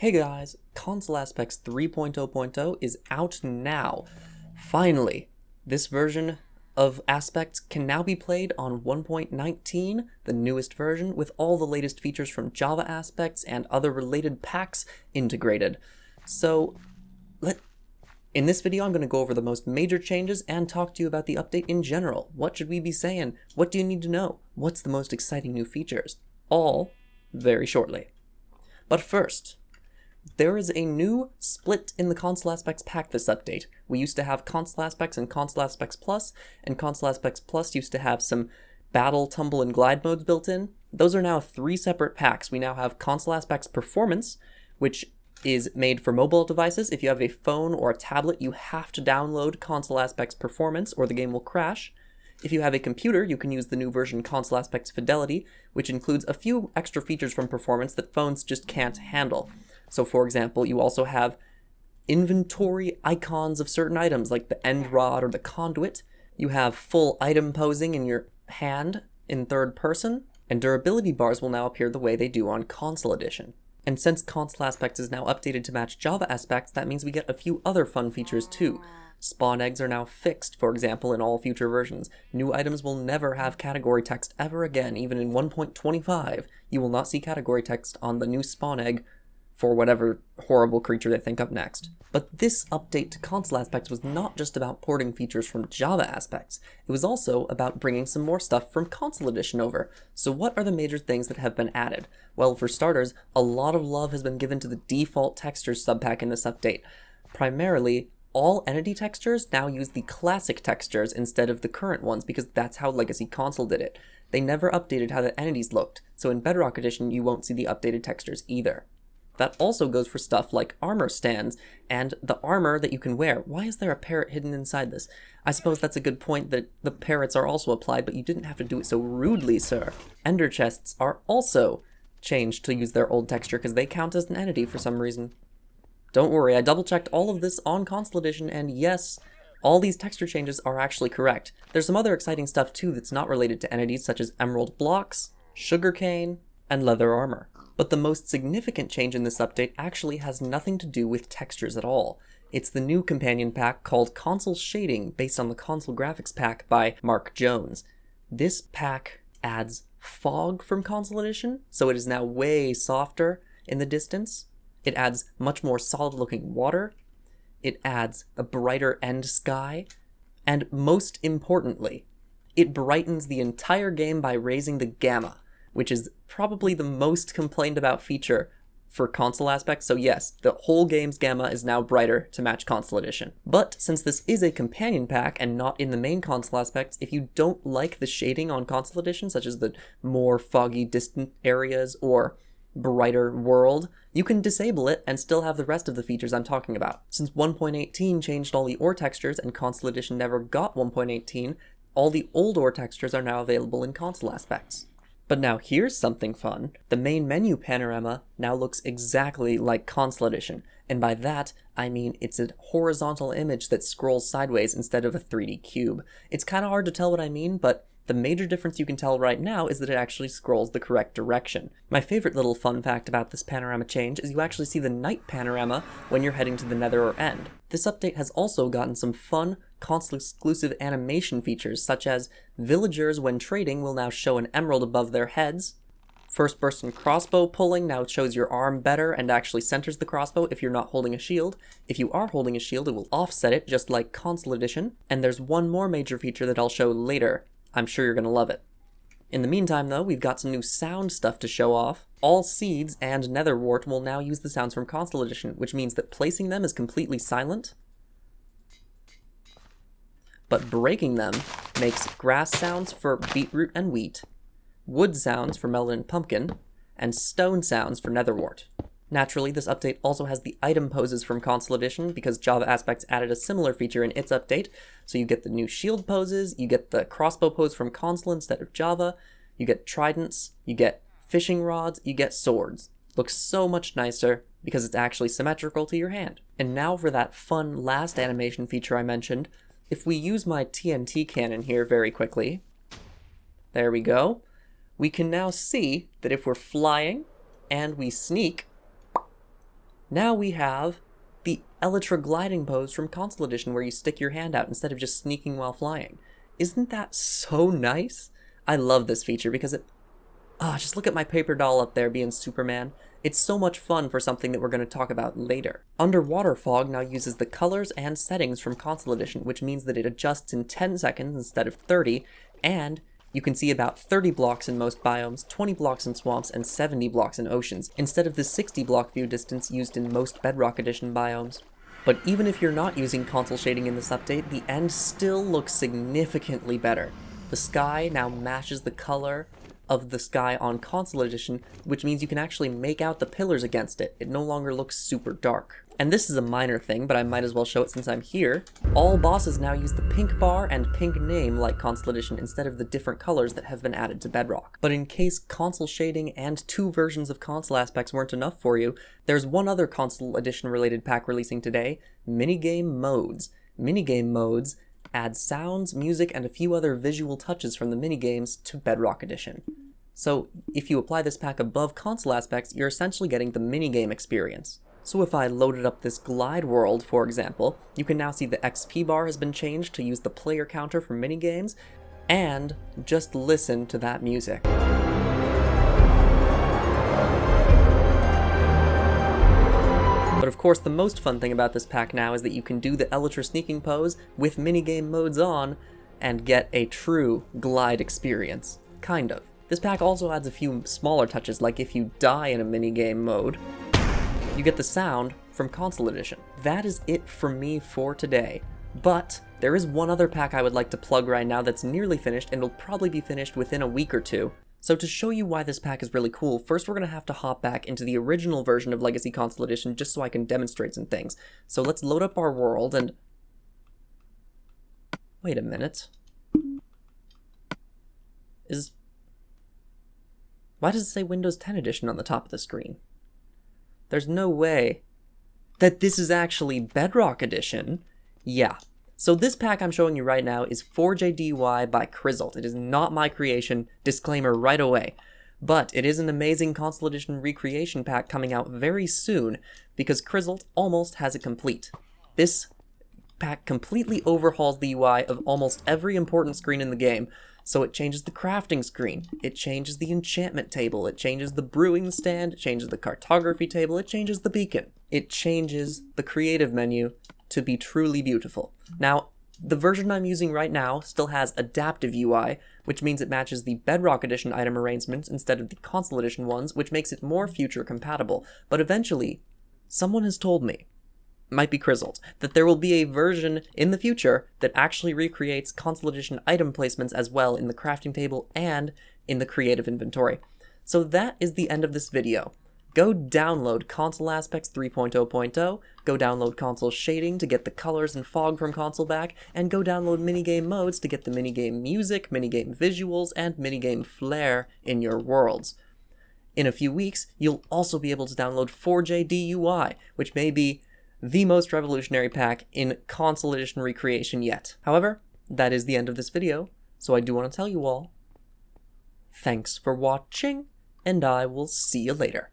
Hey guys, Console Aspects 3.0.0 is out now. Finally, this version of Aspects can now be played on 1.19, the newest version, with all the latest features from Java Aspects and other related packs integrated. So, in this video I'm going to go over the most major changes and talk to you about the update in general. What should we be saying? What do you need to know? What's the most exciting new features? All very shortly. But first, there is a new split in the Console Aspects pack this update. We used to have Console Aspects and Console Aspects Plus, and Console Aspects Plus used to have some battle, tumble, and glide modes built in. Those are now 3 separate packs. We now have Console Aspects Performance, which is made for mobile devices. If you have a phone or a tablet, you have to download Console Aspects Performance or the game will crash. If you have a computer, you can use the new version Console Aspects Fidelity, which includes a few extra features from Performance that phones just can't handle. So for example, you also have inventory icons of certain items like the end rod or the conduit. You have full item posing in your hand in third person, and durability bars will now appear the way they do on Console Edition. And since Console Aspects is now updated to match Java Aspects, that means we get a few other fun features too. Spawn eggs are now fixed, for example, in all future versions. New items will never have category text ever again, even in 1.25. You will not see category text on the new spawn egg for whatever horrible creature they think up next. But this update to Console Aspects was not just about porting features from Java Aspects. It was also about bringing some more stuff from Console Edition over. So what are the major things that have been added? Well, for starters, a lot of love has been given to the default textures subpack in this update. Primarily, all entity textures now use the classic textures instead of the current ones because that's how Legacy Console did it. They never updated how the entities looked, so in Bedrock Edition you won't see the updated textures either. That also goes for stuff like armor stands and the armor that you can wear. Why is there a parrot hidden inside this? I suppose that's a good point that the parrots are also applied, but you didn't have to do it so rudely, sir. Ender chests are also changed to use their old texture because they count as an entity for some reason. Don't worry, I double-checked all of this on Console Edition, and yes, all these texture changes are actually correct. There's some other exciting stuff too that's not related to entities, such as emerald blocks, sugarcane, and leather armor. But the most significant change in this update actually has nothing to do with textures at all. It's the new companion pack called Console Shading, based on the Console Graphics pack by Marc Jones. This pack adds fog from Console Edition, so it is now way softer in the distance. It adds much more solid-looking water. It adds a brighter end sky. And most importantly, it brightens the entire game by raising the gamma, which is probably the most complained about feature for Console Aspects, so yes, the whole game's gamma is now brighter to match Console Edition. But since this is a companion pack and not in the main Console Aspects, if you don't like the shading on Console Edition, such as the more foggy distant areas or brighter world, you can disable it and still have the rest of the features I'm talking about. Since 1.18 changed all the ore textures and Console Edition never got 1.18, all the old ore textures are now available in Console Aspects. But now here's something fun. The main menu panorama now looks exactly like Console Edition, and by that, I mean it's a horizontal image that scrolls sideways instead of a 3D cube. It's kinda hard to tell what I mean, but the major difference you can tell right now is that it actually scrolls the correct direction. My favorite little fun fact about this panorama change is you actually see the night panorama when you're heading to the Nether or End. This update has also gotten some fun console-exclusive animation features, such as villagers when trading will now show an emerald above their heads. First-person crossbow pulling now shows your arm better and actually centers the crossbow if you're not holding a shield. If you are holding a shield, it will offset it, just like Console Edition. And there's one more major feature that I'll show later. I'm sure you're gonna love it. In the meantime, though, we've got some new sound stuff to show off. All seeds and netherwort will now use the sounds from Console Edition, which means that placing them is completely silent, but breaking them makes grass sounds for beetroot and wheat, wood sounds for melon and pumpkin, and stone sounds for netherwort. Naturally, this update also has the item poses from Console Edition because Java Aspects added a similar feature in its update, so you get the new shield poses, you get the crossbow pose from Console instead of Java, you get tridents, you get fishing rods, you get swords. Looks so much nicer because it's actually symmetrical to your hand. And now for that fun last animation feature I mentioned. If we use my TNT cannon here very quickly, there we go, we can now see that if we're flying and we sneak, Now we have the Elytra gliding pose from Console Edition where you stick your hand out instead of just sneaking while flying. Isn't that so nice? I love this feature because just look at my paper doll up there being Superman. It's so much fun for something that we're going to talk about later. Underwater fog now uses the colors and settings from Console Edition, which means that it adjusts in 10 seconds instead of 30, and you can see about 30 blocks in most biomes, 20 blocks in swamps, and 70 blocks in oceans, instead of the 60 block view distance used in most Bedrock Edition biomes. But even if you're not using console shading in this update, the end still looks significantly better. The sky now matches the color of the sky on Console Edition, which means you can actually make out the pillars against it. It no longer looks super dark. And this is a minor thing, but I might as well show it since I'm here. All bosses now use the pink bar and pink name like Console Edition instead of the different colors that have been added to Bedrock. But in case console shading and 2 versions of console aspects weren't enough for you, there's one other Console Edition related pack releasing today, Minigame Modes. Minigame Modes add sounds, music, and a few other visual touches from the minigames to Bedrock Edition. So if you apply this pack above console aspects, you're essentially getting the minigame experience. So if I loaded up this glide world, for example, you can now see the XP bar has been changed to use the player counter for minigames, and just listen to that music. But of course, the most fun thing about this pack now is that you can do the Elytra sneaking pose with minigame modes on and get a true glide experience. Kind of. This pack also adds a few smaller touches, like if you die in a minigame mode, you get the sound from Console Edition. That is it from me for today. But there is one other pack I would like to plug right now that's nearly finished and will probably be finished within a week or two. So to show you why this pack is really cool, first we're going to have to hop back into the original version of Legacy Console Edition just so I can demonstrate some things. So let's load up our world and... Wait a minute. Why does it say Windows 10 Edition on the top of the screen? There's no way that this is actually Bedrock Edition. Yeah. So this pack I'm showing you right now is 4JDY by CrisXolt. It is not my creation, disclaimer right away. But it is an amazing Console Edition recreation pack coming out very soon because CrisXolt almost has it complete. This pack completely overhauls the UI of almost every important screen in the game. So it changes the crafting screen, it changes the enchantment table, it changes the brewing stand, it changes the cartography table, it changes the beacon. It changes the creative menu to be truly beautiful. Now, the version I'm using right now still has adaptive UI, which means it matches the Bedrock Edition item arrangements instead of the Console Edition ones, which makes it more future compatible. But eventually, someone has told me, might be CrisXolt, that there will be a version in the future that actually recreates Console Edition item placements as well in the crafting table and in the creative inventory. So that is the end of this video. Go download Console Aspects 3.0.0, go download console shading to get the colors and fog from console back, and go download minigame modes to get the minigame music, minigame visuals, and minigame flair in your worlds. In a few weeks, you'll also be able to download 4JDUI, which may be the most revolutionary pack in Console Edition recreation yet. However, that is the end of this video, so I do want to tell you all, thanks for watching, and I will see you later.